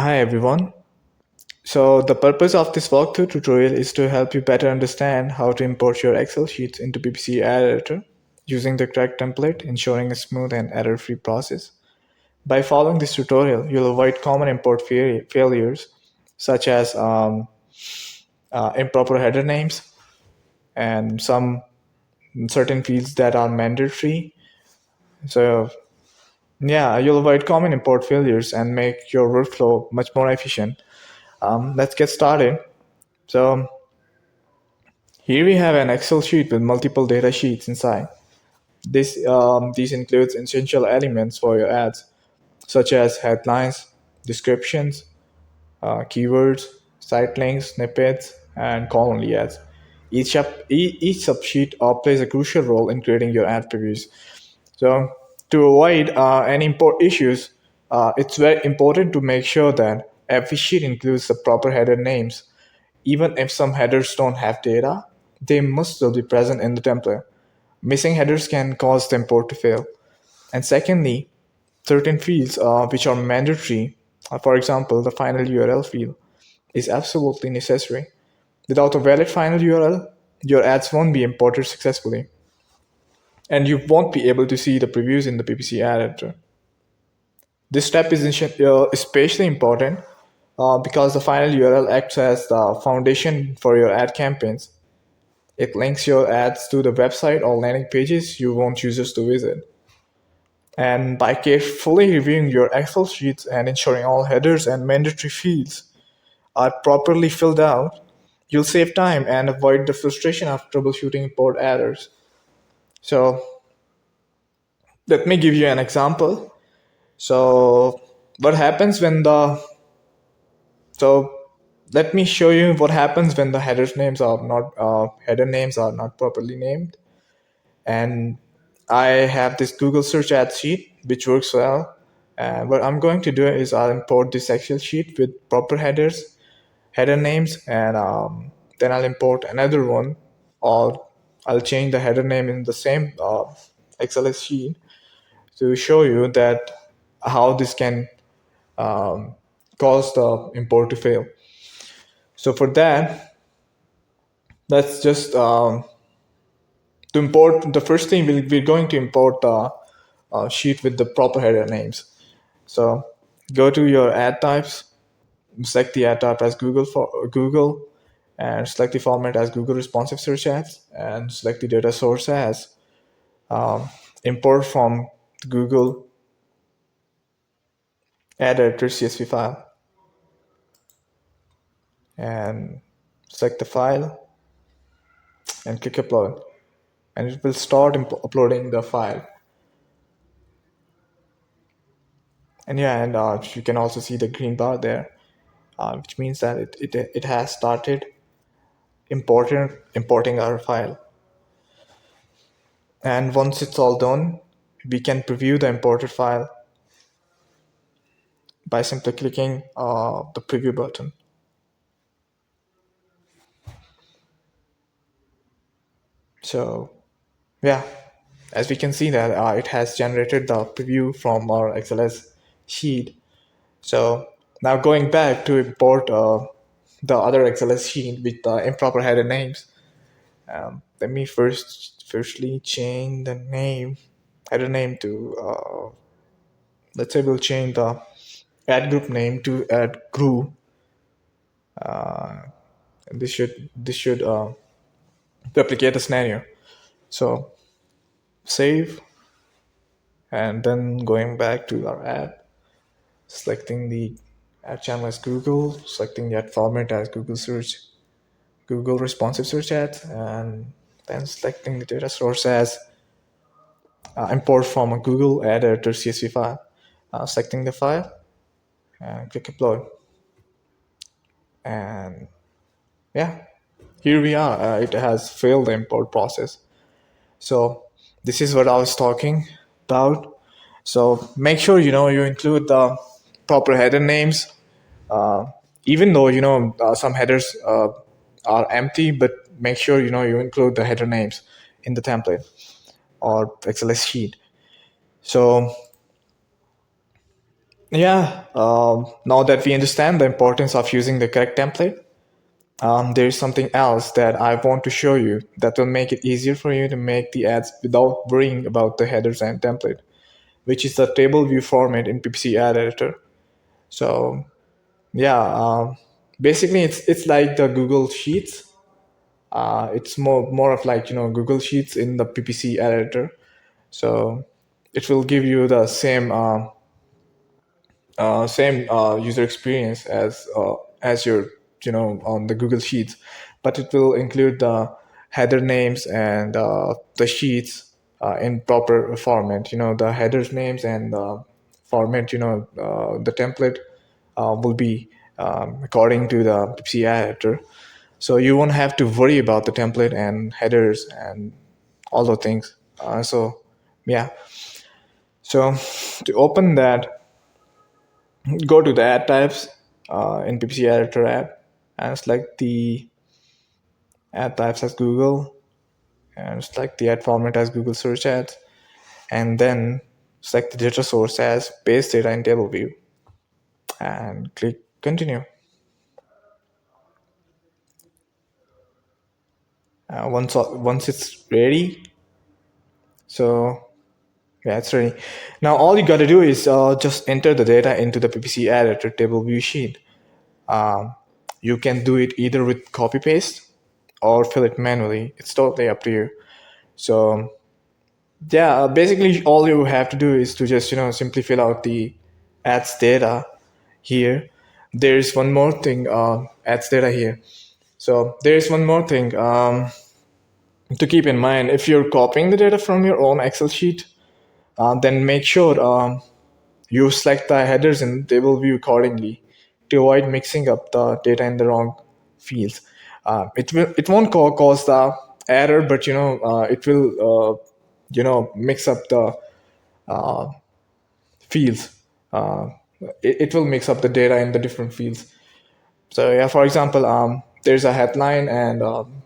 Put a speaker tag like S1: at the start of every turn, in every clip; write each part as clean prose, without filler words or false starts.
S1: Hi everyone. So the purpose of this walkthrough tutorial is to help you better understand how to import your Excel sheets into PPC Ad Editor using the correct template, ensuring a smooth and error-free process. By following this tutorial, you'll avoid common import failures such as improper header names and some certain fields that are mandatory. So yeah, you'll avoid common import failures and make your workflow much more efficient. Let's get started. So here we have an Excel sheet with multiple data sheets inside. These includes essential elements for your ads, such as headlines, descriptions, keywords, site links, snippets, and column ads. Each subsheet plays a crucial role in creating your ad previews. So to avoid any import issues, it's very important to make sure that every sheet includes the proper header names. Even if some headers don't have data, they must still be present in the template. Missing headers can cause the import to fail. And secondly, certain fields which are mandatory, for example, the final URL field, is absolutely necessary. Without a valid final URL, your ads won't be imported successfully, and you won't be able to see the previews in the PPC ad editor. This step is especially important because the final URL acts as the foundation for your ad campaigns. It links your ads to the website or landing pages you want users to visit. And by carefully reviewing your Excel sheets and ensuring all headers and mandatory fields are properly filled out, you'll save time and avoid the frustration of troubleshooting import errors. So let me give you an example. So what happens when the so let me show you what happens when the header names are not properly named. And I have this Google search ad sheet which works well. And what I'm going to do is I'll import this Excel sheet with proper header names, and then I'll import another one, or I'll change the header name in the same XLS sheet to show you that how this can cause the import to fail. So for that, let's just to import the first thing we're going to import the sheet with the proper header names. So go to your ad types, select the ad type as Google, and select the format as Google responsive search ads, and select the data source as import from the Google Ad Editor CSV file, and select the file and click upload, and it will start uploading the file. And yeah, and you can also see the green bar there, which means that it has started importing our file. And once it's all done, we can preview the imported file by simply clicking the preview button. So yeah, as we can see that it has generated the preview from our XLS sheet. So now going back to import the other XLS sheet with the improper header names. Let me firstly change the header name to let's say we'll change the ad group name to ad group. And this should replicate the scenario. So save, and then going back to our ad, selecting the ad channel as Google, selecting the ad format as Google responsive search ads, and then selecting the data source as import from a Google Ad Editor CSV file. Selecting the file and click upload. And yeah, here we are. It has failed the import process. So this is what I was talking about. So make sure you include the proper header names, even though some headers are empty, but make sure you include the header names in the template or XLS sheet. So Yeah, now that we understand the importance of using the correct template, there is something else that I want to show you that will make it easier for you to make the ads without worrying about the headers and template, which is the table view format in PPC Ad Editor. So yeah, basically it's like the Google Sheets. It's more of like Google Sheets in the PPC Ad Editor. So it will give you the same user experience as your on the Google Sheets, but it will include the header names and the sheets in proper format. The headers names and format. The template will be according to the PPC editor. So you won't have to worry about the template and headers and all those things. So yeah. So to open that, go to the ad types in PPC editor app and select the ad types as Google and select the ad format as Google search ads, and then select the data source as base data in table view and click continue. Once it's ready, so yeah, it's ready. Now all you got to do is just enter the data into the PPC editor table view sheet. Um, you can do it either with copy paste or fill it manually. It's totally up to you. So yeah, basically all you have to do is to just simply fill out the ads data here. There's one more thing, ads data here. So there's one more thing to keep in mind. If you're copying the data from your own Excel sheet, then make sure you select the headers in table view accordingly to avoid mixing up the data in the wrong fields. It won't cause the error, but it will mix up the fields. It will mix up the data in the different fields. So yeah, for example, there's a headline and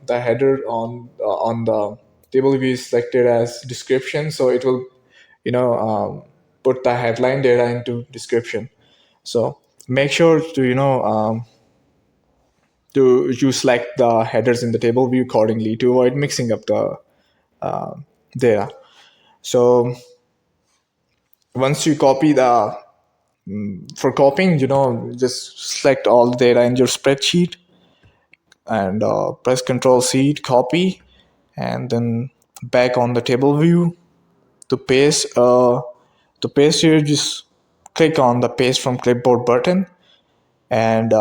S1: the header on the table view is selected as description. So it will, put the headline data into description. So make sure to you select the headers in the table view accordingly to avoid mixing up the data. So once you copy the for copying, just select all the data in your spreadsheet and press Control C to copy, and then back on the table view to paste. To paste here, just click on the paste from clipboard button, and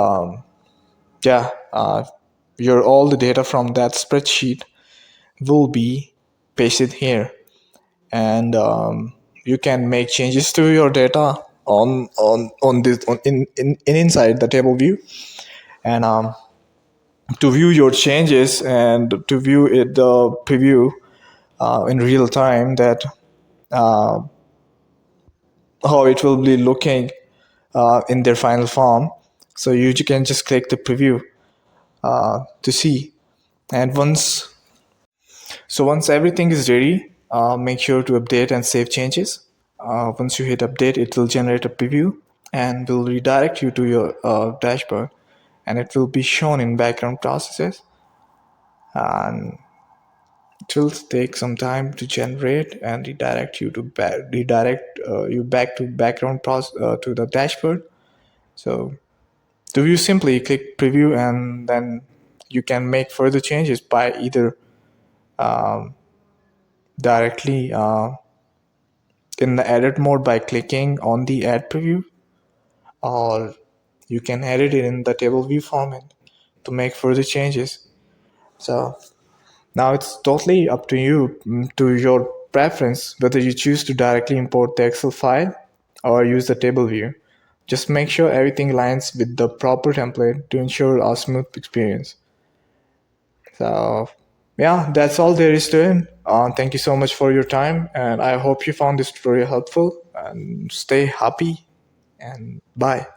S1: yeah, your all the data from that spreadsheet will be pasted here, and you can make changes to your data on this in inside the table view, and to view your changes and to view it the preview in real time, that uh, how it will be looking in their final form. So you can just click the preview to see. And once everything is ready, make sure to update and save changes. Once you hit update, it will generate a preview and will redirect you to your dashboard, and it will be shown in background processes, and it will take some time to generate and redirect you to back to background process to the dashboard. So do you simply click preview, and then you can make further changes by either directly in the edit mode by clicking on the add preview, or you can edit it in the table view format to make further changes. So now it's totally up to you, to your preference, whether you choose to directly import the Excel file or use the table view. Just make sure everything aligns with the proper template to ensure a smooth experience. So yeah, that's all there is to it. Thank you so much for your time, and I hope you found this tutorial helpful, and stay happy, and bye.